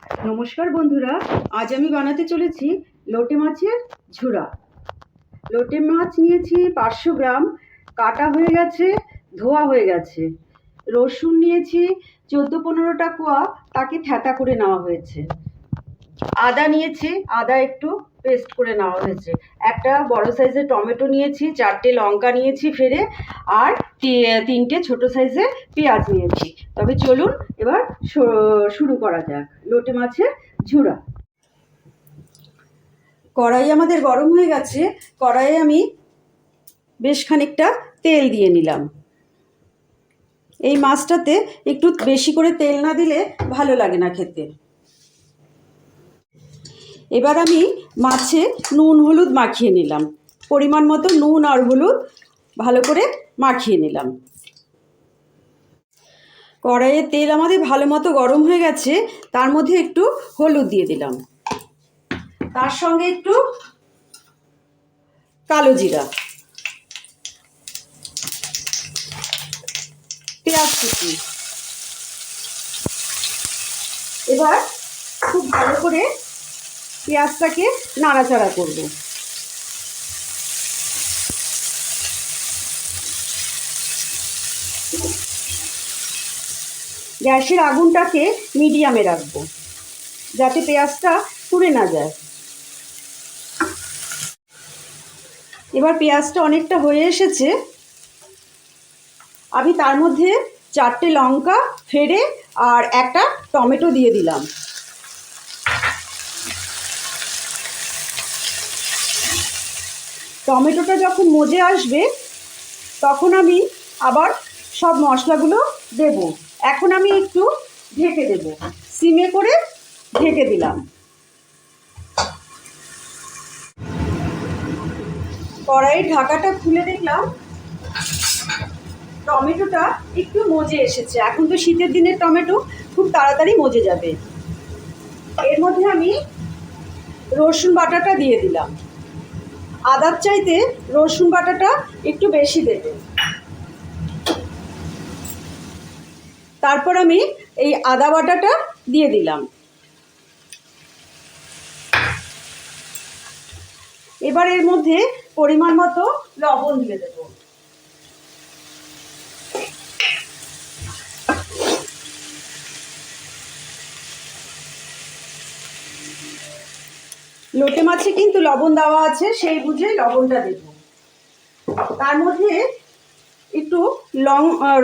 নমস্কার বন্ধুরা, আজ আমি বানাতে চলেছি লোটে মাছের ঝুরা। লোটে মাছ নিয়েছি 500 গ্রাম, কাটা হয়ে গেছে, ধোয়া হয়ে গেছে। রসুন নিয়েছি 14-15টা কোয়া, তাকে থেঁতা করে নেওয়া হয়েছে। আদা নিয়েছি, আদা একটু পেস্ট করে নেওয়া হয়েছে। একটা বড় সাইজের টমেটো নিয়েছি, 4টে লঙ্কা নিয়েছি ফেরে, আর 3টে ছোট সাইজের পেঁয়াজ নিয়েছি। তবে চলুন এবার শুরু করা যাক লোটে মাছের ঝুরা। কড়াই আমাদের গরম হয়ে গেছে। কড়াইয়ে আমি বেশ খানিকটা তেল দিয়ে নিলাম। এই মাছটাতে একটু বেশি করে তেল না দিলে ভালো লাগে না খেতে। এবার আমি মাছে নুন হলুদ মাখিয়ে নিলাম। পরিমাণ মতো নুন আর হলুদ ভালো করে মাখিয়ে নিলাম। কড়াইয়ে তেল আমাদের ভালো মতো গরম হয়ে গেছে, তার মধ্যে একটু হলুদ দিয়ে দিলাম, তার সঙ্গে একটু কালো জিরা, পেঁয়াজ কুচি। এবার খুব ভালো করে পেঁয়াজটাকে নাড়াচাড়া করব। গ্যাসের আগুনটাকে মিডিয়ামে রাখবো, যাতে পেঁয়াজটা পুড়ে না যায়। এবার পেঁয়াজটা অনেকটা হয়ে এসেছে। আমি তার মধ্যে 4টে লঙ্কা ফেড়ে আর একটা টমেটো দিয়ে দিলাম। টমেটোটা যখন মজে আসবে তখন আমি আবার সব মশলাগুলো দেব। এখন আমি একটু ঢেকে দেব, সিমে করে ঢেকে দিলাম। কড়াইয়ের ঢাকাটা খুলে দেখলাম টমেটোটা একটু মজে এসেছে। এখন তো শীতের দিনের টমেটো খুব তাড়াতাড়ি মজে যাবে। এর মধ্যে আমি রসুন বাটাটা দিয়ে দিলাম। আদার চাইতে রসুন বাটাটা একটু বেশি দেবে। তারপর আমি এই আদা বাটাটা দিয়ে দিলাম। এবার এর মধ্যে পরিমাণ মতো লবণ দিয়ে দেব। লোটে মাছে কিন্তু লবণ দেওয়া আছে, সেই বুঝে লবণটা দেব। তার মধ্যে একটু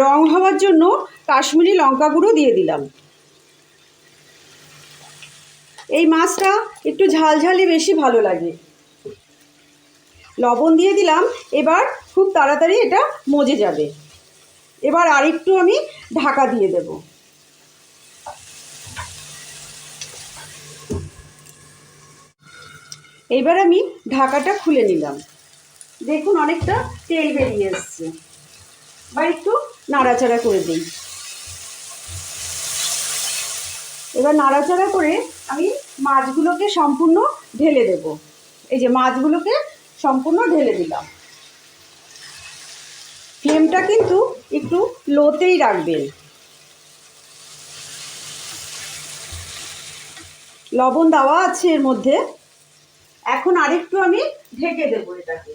রং হওয়ার জন্য কাশ্মীরি লঙ্কা গুঁড়ো দিয়ে দিলাম। এই মাছটা একটু ঝালঝালি বেশি ভালো লাগে। লবণ দিয়ে দিলাম। এবার খুব তাড়াতাড়ি এটা মজে যাবে। এবার আরেকটু আমি ঢাকা দিয়ে দেব। এইবার আমি ঢাকাটা খুলে নিলাম। দেখুন অনেকটা তেল বেরিয়ে এসছে। বা একটু নাড়াচাড়া করে দিই। এবার নাড়াচাড়া করে আমি মাছগুলোকে সম্পূর্ণ ঢেলে দেব। এই যে মাছগুলোকে সম্পূর্ণ ঢেলে দিলাম। ফ্লেমটা কিন্তু একটু লোতেই রাখবেন। লবণ দেওয়া আছে এর মধ্যে। এখন আরেকটু আমি ঢেকে দেব এটাকে।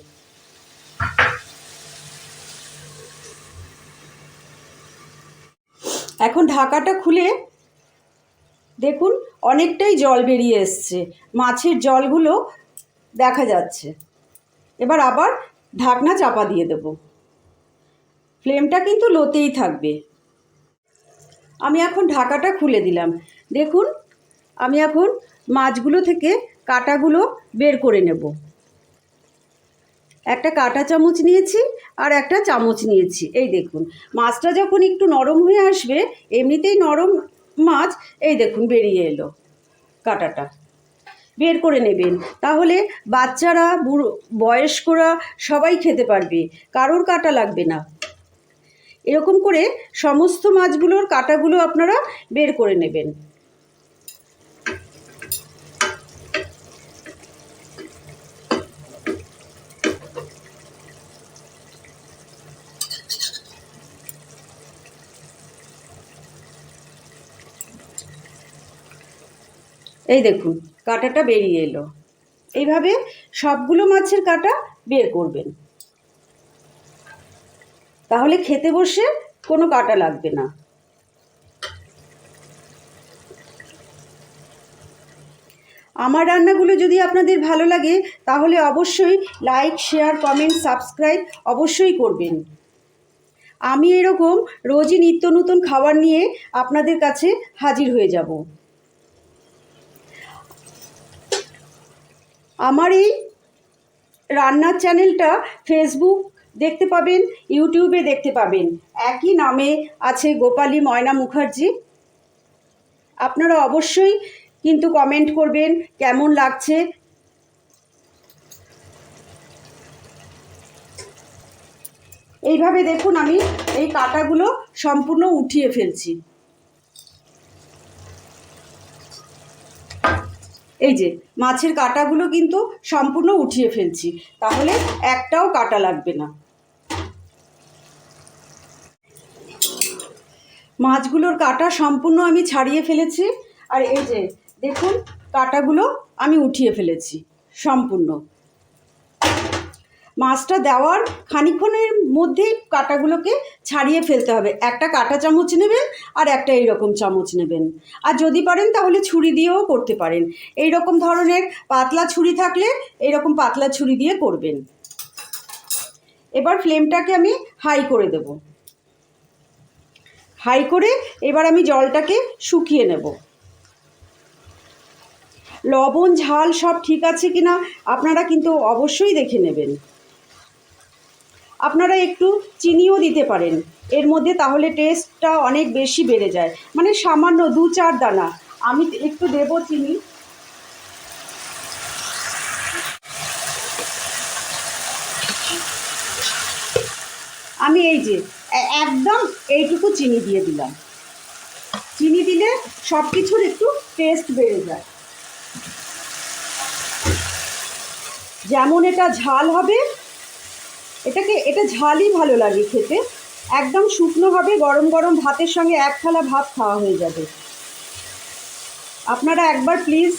এখন ঢাকাটা খুলে দেখুন অনেকটাই জল বেরিয়ে এসছে। মাছের জলগুলো দেখা যাচ্ছে। এবার আবার ঢাকনা চাপা দিয়ে দেব। ফ্লেমটা কিন্তু লোতেই থাকবে। আমি এখন ঢাকাটা খুলে দিলাম। দেখুন আমি এখন মাছগুলো থেকে কাঁটাগুলো বের করে নেব। একটা কাঁটা চামচ নিয়েছি আর একটা চামচ নিয়েছি। এই দেখুন মাছটা যখন একটু নরম হয়ে আসবে, এমনিতেই নরম মাছ, এই দেখুন বেরিয়ে এলো। কাঁটাটা বের করে নেবেন, তাহলে বাচ্চারা বুড়ো বয়স্করা সবাই খেতে পারবে, কারোর কাঁটা লাগবে না। এরকম করে সমস্ত মাছগুলোর কাঁটাগুলো আপনারা বের করে নেবেন। এই দেখুন কাঁটাটা বেরিয়ে এলো। এইভাবে সবগুলো মাছের কাঁটা বের করবেন, তাহলে খেতে বসে কোনো কাঁটা লাগবে না। আমার রান্নাগুলো যদি আপনাদের ভালো লাগে তাহলে অবশ্যই লাইক, শেয়ার, কমেন্ট, সাবস্ক্রাইব অবশ্যই করবেন। আমি এরকম রোজই নিত্য নতুন খাবার নিয়ে আপনাদের কাছে হাজির হয়ে যাব। আমার এই রান্নার চ্যানেলটা ফেসবুক দেখতে পাবেন, ইউটিউবে দেখতে পাবেন, একই নামে আছে গোপালী ময়না মুখার্জি। আপনারা অবশ্যই কিন্তু কমেন্ট করবেন কেমন লাগছে। এইভাবে দেখুন আমি এই কাঁটাগুলো সম্পূর্ণ উঠিয়ে ফেলছি। এই যে মাছের কাঁটাগুলো কিন্তু সম্পূর্ণ উঠিয়ে ফেলছি, তাহলে একটাও কাঁটা লাগবে না। মাছগুলোর কাঁটা সম্পূর্ণ আমি ছাড়িয়ে ফেলেছি, আর এই যে দেখুন কাঁটাগুলো আমি উঠিয়ে ফেলেছি সম্পূর্ণ। মাছটা দেওয়ার খানিকক্ষণের মধ্যেই কাঁটাগুলোকে ছাড়িয়ে ফেলতে হবে। একটা কাঁটা চামচ নেবেন আর একটা এইরকম চামচ নেবেন, আর যদি পারেন তাহলে ছুরি দিয়েও করতে পারেন। এই রকম ধরনের পাতলা ছুরি থাকলে এইরকম পাতলা ছুরি দিয়ে করবেন। এবার ফ্লেমটাকে আমি হাই করে দেব। হাই করে এবার আমি জলটাকে শুকিয়ে নেব। লবণ ঝাল সব ঠিক আছে কিনা আপনারা কিন্তু অবশ্যই দেখে নেবেন। আপনারা একটু চিনিও দিতে পারেন এর মধ্যে, তাহলে টেস্টটা অনেক বেশি বেড়ে যায়। মানে সামান্য 2-4 দানা আমি একটু দেব চিনি। আমি এই যে একদম এইটুকু চিনি দিয়ে দিলাম। চিনি দিলে সব কিছুর একটু টেস্ট বেড়ে যায়। যেমন এটা ঝাল হবে, এটা ঝালই ভালো লাগে খেতে। একদম শুকনো হবে, গরম গরম ভাতের সঙ্গে এক থালা ভাত খাওয়া হয়ে যাবে। আপনারা একবার প্লিজ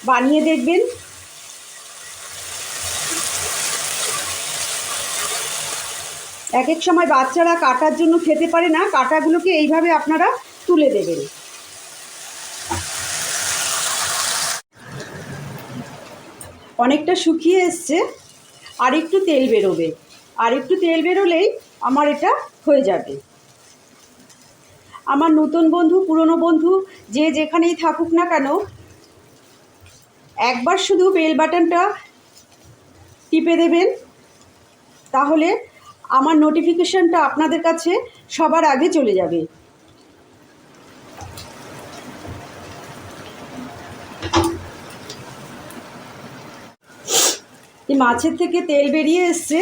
বানিয়ে দেখবেন। এক এক সময় বাচ্চারা কাটার জন্য খেতে পারে না, কাটাগুলোকে এইভাবে আপনারা তুলে দেবেন। অনেকটা শুকিয়ে এসছে, আর একটু তেল বেরোবে, আর একটু তেল বেরোলেই আমার এটা হয়ে যাবে। আমার নতুন বন্ধু, পুরনো বন্ধু যে যেখানেই থাকুক না কেন, একবার শুধু বেল বাটনটা টিপে দেবেন, তাহলে আমার নোটিফিকেশানটা আপনাদের কাছে সবার আগে চলে যাবে। এই মাছের থেকে তেল বেরিয়ে এসছে,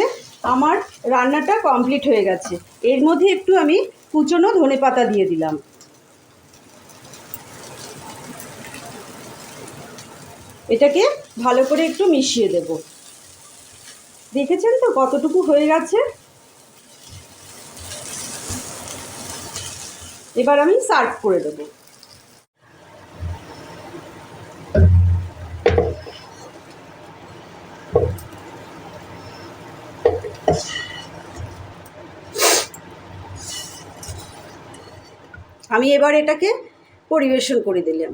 আমার রান্নাটা কমপ্লিট হয়ে গেছে। এর মধ্যে একটু আমি কুচনো ধনেপাতা দিয়ে দিলাম। এটাকে ভালো করে একটু মিশিয়ে দেব। দেখেছেন তো কতটুকু হয়ে গেছে। এবার আমি সার্ভ করে দেব। আমি এবার এটাকে পরিবেশন করে দিলাম।